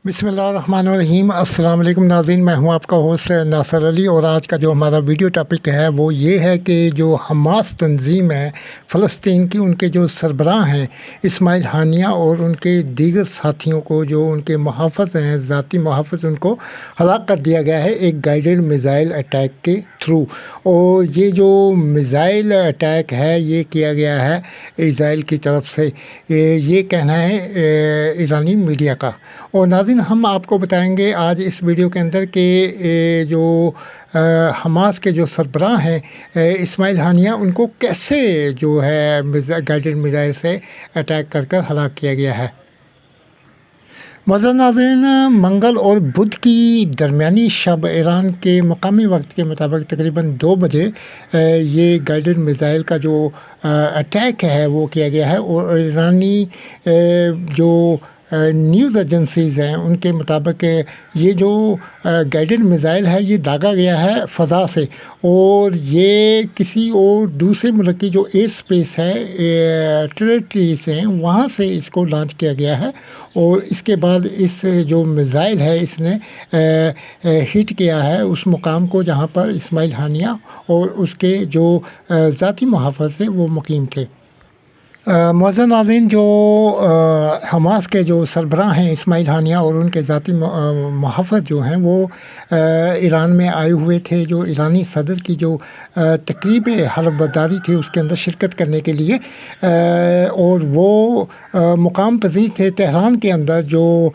बिस्मिल्लाहिर्रहमानिर्रहीम। अस्सलाम वालेकुम नाज़रीन, मैं हूं आपका होस्ट नासर अली और आज का जो हमारा वीडियो टॉपिक है वो ये है कि जो हमास तंजीम है फ़लस्तीन की, उनके जो सरबराह हैं इस्माइल हानिया और उनके दीगर साथियों को, जो उनके मुहाफ़िज़ हैं, ज़ाती मुहाफ़िज़, उनको हलाक कर दिया गया है एक गाइडेड मिज़ाइल अटैक के थ्रू। और ये जो मिज़ाइल अटैक है ये किया गया है इज़राइल की तरफ से, ये कहना है ईरानी मीडिया का। और नाज़रीन, हम आपको बताएंगे आज इस वीडियो के अंदर कि जो हमास के जो सरबराह हैं इस्माइल हानिया, उनको कैसे जो है गाइडेड मिज़ाइल से अटैक कर हलाक किया गया है। मज़ा नाज़रीन, मंगल और बुध की दरमियानी शब ईरान के मकामी वक्त के मुताबिक तकरीबन 2 बजे ये गाइडेड मिज़ाइल का जो अटैक है वो किया गया है। और ईरानी जो न्यूज़ एजेंसीज़ हैं उनके मुताबिक ये जो गाइडेड मिज़ाइल है ये दागा गया है फ़ज़ा से, और ये किसी और दूसरे मुल्क की जो एयर स्पेस है, टेरिटरीज हैं, वहाँ से इसको लॉन्च किया गया है। और इसके बाद इस जो मिज़ाइल है इसने हिट किया है उस मुकाम को जहाँ पर इस्माइल हानिया और उसके जो ज़ाती मुहाफ़िज़ थे वो मुकीम थे। मुअज़्ज़ज़ नाज़रीन, जो हमास के जो सरबराह हैं इस्माइल हानिया और उनके ज़ाती मुहाफ़िज़ जो हैं वो ईरान में आए हुए थे। जो ईरानी सदर की जो तक़रीब हलफ़बर्दारी थी उसके अंदर शिरकत करने के लिए, और वो मुकाम पज़ीर थे तेहरान के अंदर। जो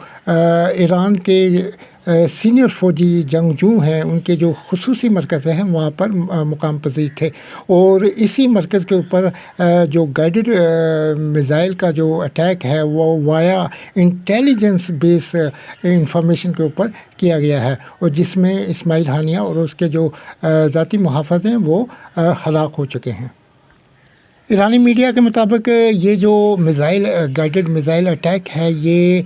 ईरान के सीनियर फ़ौजी जंगजू हैं उनके जो ख़ुसूसी मरकज़ हैं वहाँ पर मुकाम पज़ीर थे। और इसी मरकज़ के ऊपर जो गाइडेड मिज़ाइल का जो अटैक है वो वाया इंटेलिजेंस बेस इंफॉर्मेशन के ऊपर किया गया है, और जिसमें इस्माइल हानिया और उसके जो ज़ाती मुहाफ़िज़ हैं वो हलाक हो चुके हैं। ईरानी मीडिया के मुताबिक ये जो मिज़ाइल गाइडेड मिज़ाइल अटैक है ये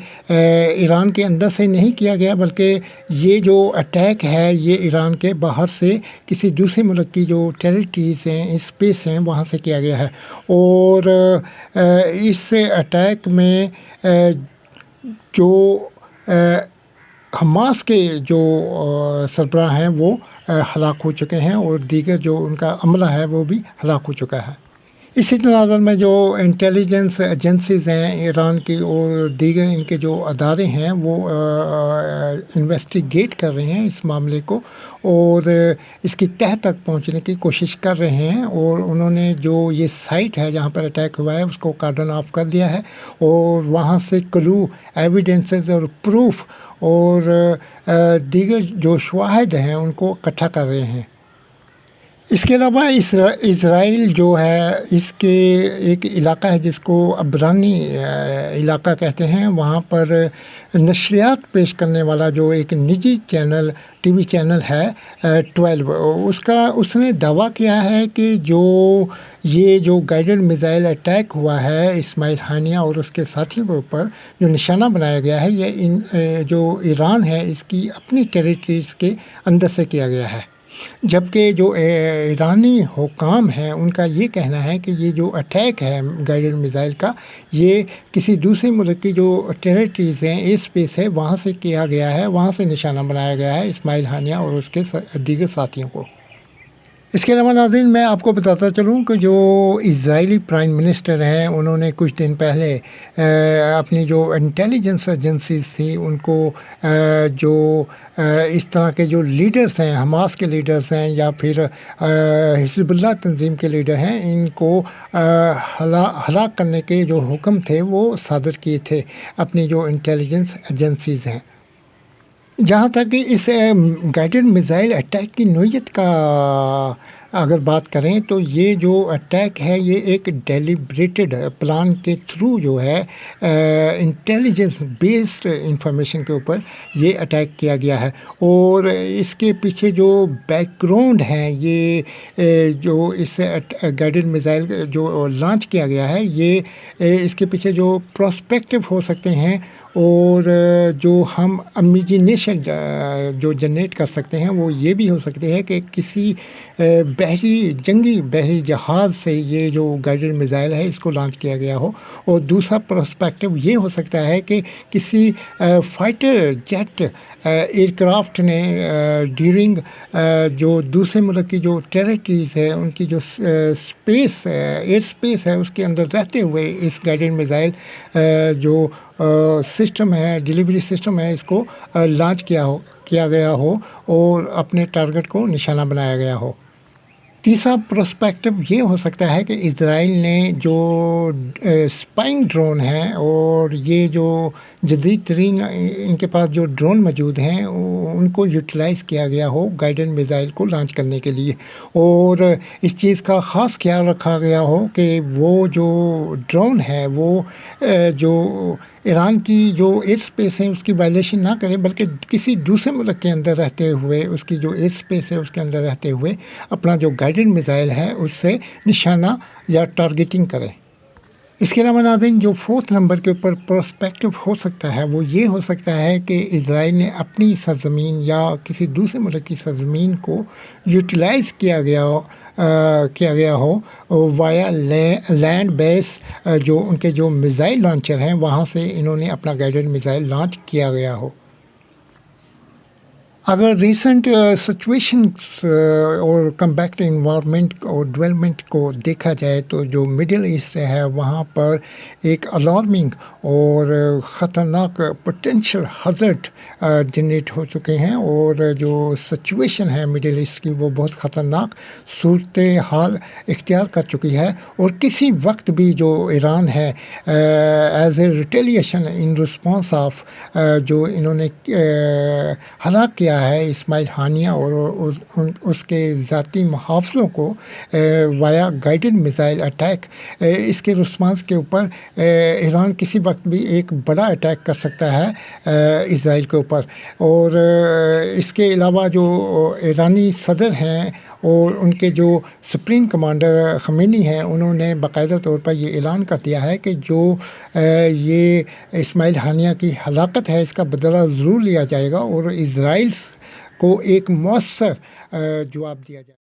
ईरान के अंदर से नहीं किया गया, बल्कि ये जो अटैक है ये ईरान के बाहर से किसी दूसरे मुल्क की जो टेरिटरीज हैं, स्पेस हैं, वहाँ से किया गया है। और इस अटैक में जो हमास के जो सरबराह हैं वो हलाक हो चुके हैं और दीगर जो उनका अमला है वो भी हलाक हो चुका है। इसी तनाज़ुर में जो इंटेलिजेंस एजेंसीज़ हैं ईरान की और दीगर इनके जो अदारे हैं वो इन्वेस्टिगेट कर रहे हैं इस मामले को और इसकी तह तक पहुंचने की कोशिश कर रहे हैं। और उन्होंने जो ये साइट है जहां पर अटैक हुआ है उसको कार्डन ऑफ कर दिया है और वहां से क्लू, एविडेंसेस और प्रूफ और दीगर जो शवाहिद हैं उनको इकट्ठा कर रहे हैं। इसके अलावा इज़राइल जो है इसके एक इलाका है जिसको अब्रानी इलाका कहते हैं, वहाँ पर नशरियात पेश करने वाला जो एक निजी चैनल, टीवी चैनल है 12, उसने दावा किया है कि ये जो गाइडेड मिज़ाइल अटैक हुआ है इस्माइल हानिया और उसके साथियों के ऊपर जो निशाना बनाया गया है ये जो ईरान है इसकी अपनी टेरिटरीज़ के अंदर से किया गया है। जबकि जो ईरानी हुकाम हैं उनका ये कहना है कि ये जो अटैक है गाइडेड मिज़ाइल का ये किसी दूसरे मुल्क की जो टेरिटरीज़ हैं, एयर स्पेस है, वहाँ से किया गया है, वहाँ से निशाना बनाया गया है इस्माइल हानिया और उसके दीगर साथियों को। इसके अलावा नाज़रीन, मैं आपको बताता चलूँ कि जो इज़राइली प्राइम मिनिस्टर हैं उन्होंने कुछ दिन पहले अपनी जो इंटेलिजेंस एजेंसीज थी उनको जो इस तरह के जो लीडर्स हैं, हमास के लीडर्स हैं या फिर हिज़्बुल्लाह तंजीम के लीडर हैं, इनको हलाक करने के जो हुक्म थे वो सादर किए थे अपनी जो इंटेलिजेंस एजेंसीज हैं। जहाँ तक इस गाइडेड मिज़ाइल अटैक की नोयत का अगर बात करें तो ये जो अटैक है ये एक डेलिब्रेटेड प्लान के थ्रू जो है इंटेलिजेंस बेस्ड इंफॉर्मेशन के ऊपर ये अटैक किया गया है। और इसके पीछे जो बैकग्राउंड है, ये जो इस गाइडेड मिज़ाइल जो लॉन्च किया गया है ये इसके पीछे जो प्रोस्पेक्टिव हो सकते हैं और जो हम इमेजिनेशन जो जनरेट कर सकते हैं वो ये भी हो सकते हैं कि किसी جنگی بحری جہاز سے یہ جو گائیڈڈ میزائل ہے اس کو لانچ کیا گیا ہو، اور دوسرا پرسپیکٹو یہ ہو سکتا ہے کہ کسی فائٹر جیٹ ایئر کرافٹ نے ڈیورنگ جو دوسرے ملک کی جو ٹیریٹریز ہے، ان کی جو اسپیس ایئر اسپیس ہے، اس کے اندر رہتے ہوئے اس گائیڈڈ میزائل جو سسٹم ہے، ڈیلیوری سسٹم ہے، اس کو لانچ کیا گیا ہو اور اپنے ٹارگٹ کو نشانہ بنایا گیا ہو۔ تیسرا پرسپیکٹو یہ ہو سکتا ہے کہ اسرائیل نے جو اسپائنگ ڈرون ہیں، اور یہ جو جدید ترین ان کے پاس جو ڈرون موجود ہیں، ان کو یوٹیلائز کیا گیا ہو گائیڈڈ میزائل کو لانچ کرنے کے لیے، اور اس چیز کا خاص خیال رکھا گیا ہو کہ وہ جو ڈرون ہے وہ جو ایران کی جو ایئر اسپیس ہے اس کی وائلیشن نہ کرے، بلکہ کسی دوسرے ملک کے اندر رہتے ہوئے، اس کی جو ایئر اسپیس ہے اس کے اندر رہتے ہوئے اپنا جو گائیڈڈ میزائل ہے اس سے نشانہ یا ٹارگیٹنگ کرے۔ اس کے علاوہ ناظرین، جو فورتھ نمبر کے اوپر پرسپیکٹو ہو سکتا ہے وہ یہ ہو سکتا ہے کہ اسرائیل نے اپنی سرزمین یا کسی دوسرے ملک کی سرزمین کو یوٹیلائز کیا گیا ہو وایا لینڈ بیس، جو ان کے جو میزائل لانچر ہیں وہاں سے انہوں نے اپنا گائیڈڈ میزائل لانچ کیا گیا ہو۔ اگر ریسنٹ سچویشنس اور کمپیکٹ انوائرمنٹ اور ڈیولپمنٹ کو دیکھا جائے تو جو مڈل ایسٹ ہے وہاں پر ایک الارمنگ اور خطرناک پوٹینشیل ہزارڈ جنریٹ ہو چکے ہیں، اور جو سچویشن ہے مڈل ایسٹ کی وہ بہت خطرناک صورت حال اختیار کر چکی ہے، اور کسی وقت بھی جو ایران ہے as a retaliation in response of جو انہوں نے ہلاک کیا ہے اسماعیل ہانیہ اور اس کے ذاتی محافظوں کو وایا گائیڈڈ میزائل اٹیک، اس کے رسپانس کے اوپر ایران کسی وقت بھی ایک بڑا اٹیک کر سکتا ہے اسرائیل کے اوپر۔ اور اس کے علاوہ جو ایرانی صدر ہیں اور ان کے جو سپریم کمانڈر خمینی ہیں، انہوں نے باقاعدہ طور پر یہ اعلان کر دیا ہے کہ جو یہ اسماعیل ہانیہ کی ہلاکت ہے اس کا بدلہ ضرور لیا جائے گا، اور اسرائیل کو ایک مؤثر جواب دیا جائے گا۔